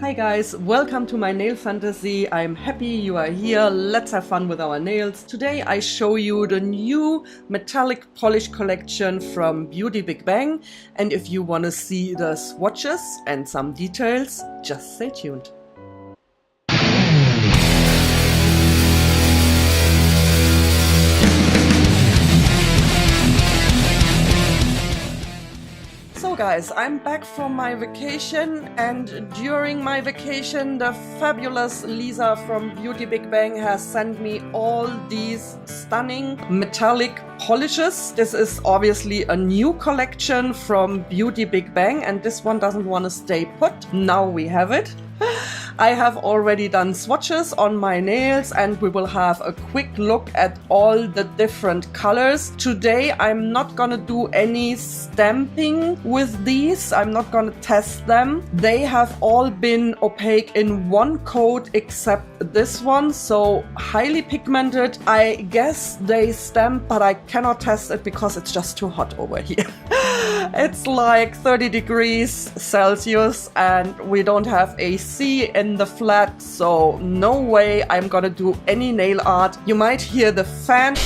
Hi guys, welcome to my nail fantasy. I'm happy you are here. Let's have fun with our nails. Today I show you the new metallic polish collection from Beauty Bigbang. And if you want to see the swatches and some details, just stay tuned. So guys, I'm back from my vacation, and during my vacation the fabulous Lisa from Beauty Bigbang has sent me all these stunning metallic polishes. This is obviously a new collection from Beauty Bigbang, and this one doesn't want to stay put. Now we have it. I have already done swatches on my nails, and we will have a quick look at all the different colors. Today I'm not gonna do any stamping with these. I'm not gonna test them. They have all been opaque in one coat except this one, so highly pigmented. I guess they stamp, but I cannot test it because it's just too hot over here. It's like 30 degrees Celsius and we don't have AC in the flat, so no way I'm gonna do any nail art. You might hear the fan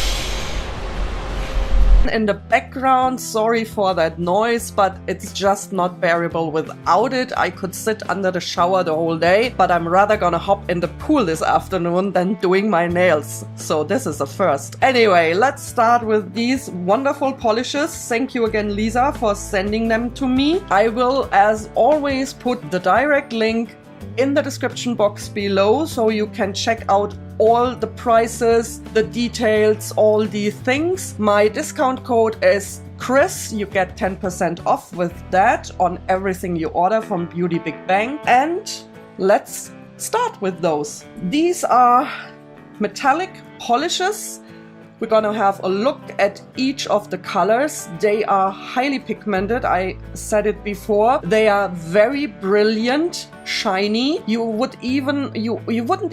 in the background. Sorry for that noise, but it's just not bearable without it. I could sit under the shower the whole day, but I'm rather gonna hop in the pool this afternoon than doing my nails. So this is a first. Anyway, let's start with these wonderful polishes. Thank you again, Lisa, for sending them to me. I will, as always, put the direct link in the description box below so you can check out all the prices, the details, all these things. My discount code is Chris. You get 10% off with that on everything you order from Beauty Bigbang. And let's start with those. These are metallic polishes. We're gonna have a look at each of the colors. They are highly pigmented. I said it before. They are very brilliant, shiny. You wouldn't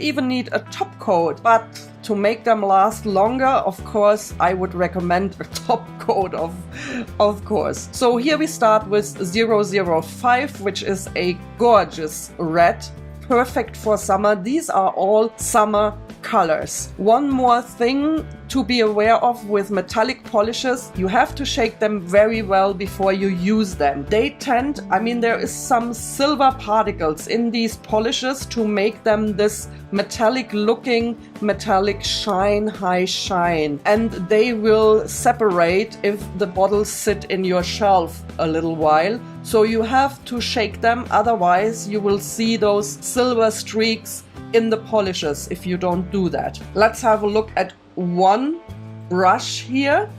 even need a top coat, but to make them last longer, of course, I would recommend a top coat of course. So here we start with 005, which is a gorgeous red, perfect for summer. These are all summer colors. One more thing to be aware of with metallic polishes: you have to shake them very well before you use them. They tend, there is some silver particles in these polishes to make them this metallic looking, metallic shine, high shine, and they will separate if the bottles sit in your shelf a little while. So you have to shake them, otherwise you will see those silver streaks in the polishes if you don't do that. Let's have a look at one brush here.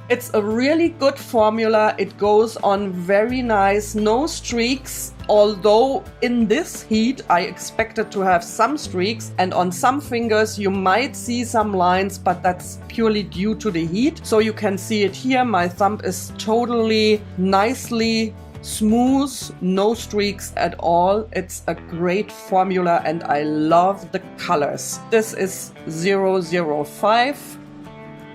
It's a really good formula. It goes on very nice, no streaks, although in this heat I expected to have some streaks, and on some fingers you might see some lines, but that's purely due to the heat. So you can see it here. My thumb is totally nicely smooth, no streaks at all. It's a great formula and I love the colors. This is 005.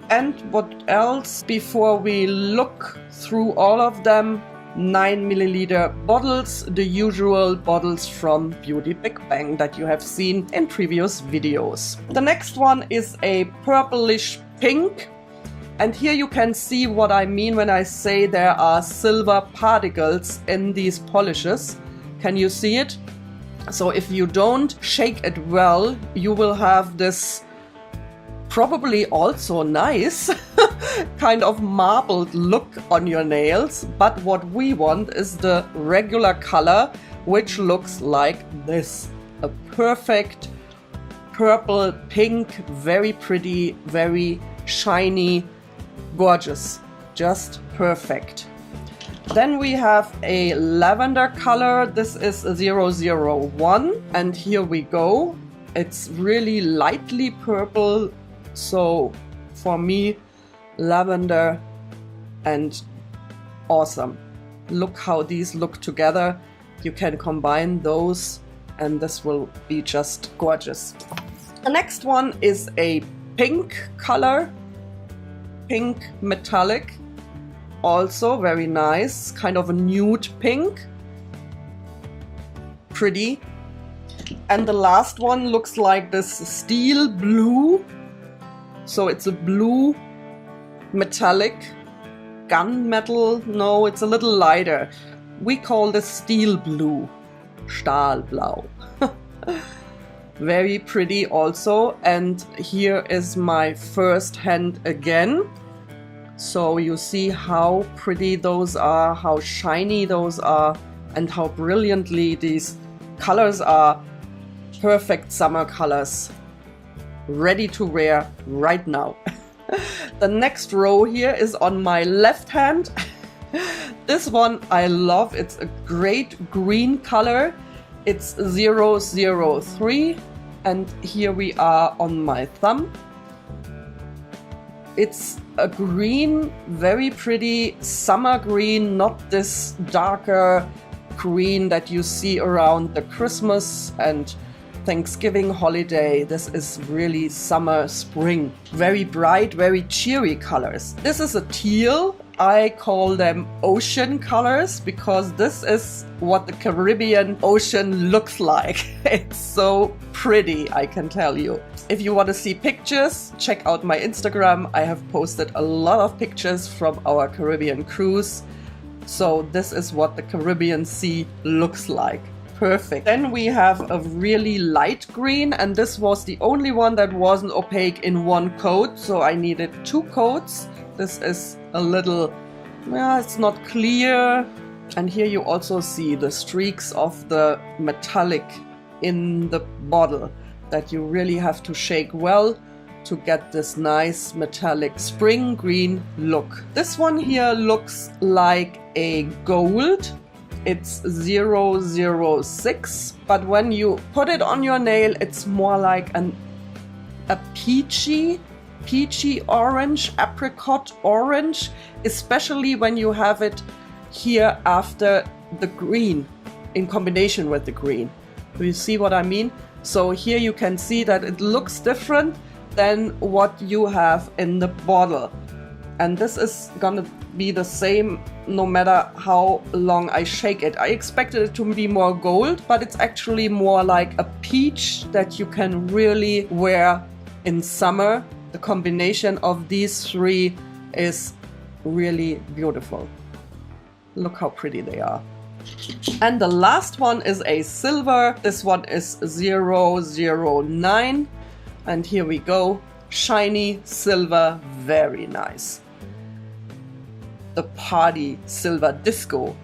And what else? Before we look through all of them, 9 milliliter bottles, the usual bottles from Beauty Bigbang that you have seen in previous videos. The next one is a purplish pink. And here you can see what I mean when I say there are silver particles in these polishes. Can you see it? So if you don't shake it well, you will have this probably also nice kind of marbled look on your nails. But what we want is the regular color, which looks like this. A perfect purple pink, very pretty, very shiny, gorgeous, just perfect. Then we have a lavender color. This is 001, and here we go. It's really lightly purple, so for me, lavender and awesome. Look how these look together. You can combine those and this will be just gorgeous. The next one is a pink color. Pink metallic, also very nice, kind of a nude pink. pretty. And the last one looks like this steel blue. So it's a blue metallic gunmetal. No, it's a little lighter. We call this steel blue. Stahlblau. Very pretty also. And here is my first hand again. So you see how pretty those are, how shiny those are, and how brilliantly these colors are. Perfect summer colors, ready to wear right now. The next row here is on my left hand. This one I love. It's a great green color. It's 003, and here we are on my thumb. It's a green, very pretty summer green, not this darker green that you see around the Christmas and Thanksgiving holiday. This is really summer, spring. Very bright, very cheery colors. This is a teal. I call them ocean colors because this is what the Caribbean Ocean looks like. It's so pretty, I can tell you. If you want to see pictures, check out my Instagram. I have posted a lot of pictures from our Caribbean cruise. So this is what the Caribbean Sea looks like. Perfect. Then we have a really light green, and this was the only one that wasn't opaque in one coat, so I needed 2 coats. This is a little, it's not clear. And here you also see the streaks of the metallic in the bottle that you really have to shake well to get this nice metallic spring green look. This one here looks like a gold. It's 006, but when you put it on your nail, it's more like a peachy orange, apricot orange, especially when you have it here after the green, in combination with the green. Do you see what I mean? So here you can see that it looks different than what you have in the bottle. And this is gonna be the same no matter how long I shake it. I expected it to be more gold, but it's actually more like a peach that you can really wear in summer. The combination of these 3 is really beautiful. Look how pretty they are. And the last one is a silver. This one is 009. And here we go. Shiny silver, very nice. The party silver, disco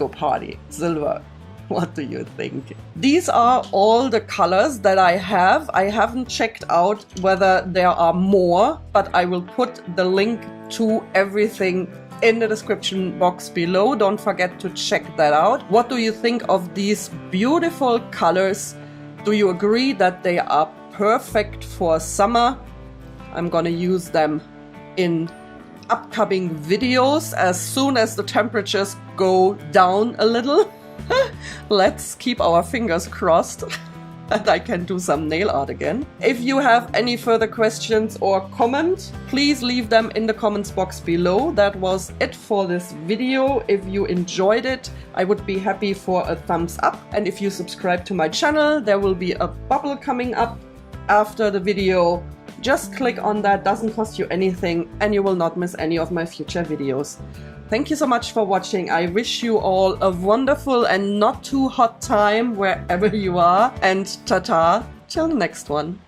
party silver. What do you think? These are all the colors that I have. I haven't checked out whether there are more, but I will put the link to everything in the description box below. Don't forget to check that out. What do you think of these beautiful colors? Do you agree that they are perfect for summer? I'm gonna use them in upcoming videos as soon as the temperatures go down a little. Let's keep our fingers crossed that I can do some nail art again. If you have any further questions or comments, please leave them in the comments box below. That was it for this video. If you enjoyed it, I would be happy for a thumbs up. And if you subscribe to my channel, there will be a bubble coming up after the video. Just click on that, doesn't cost you anything, and you will not miss any of my future videos. Thank you so much for watching. I wish you all a wonderful and not too hot time wherever you are, and ta-ta till the next one.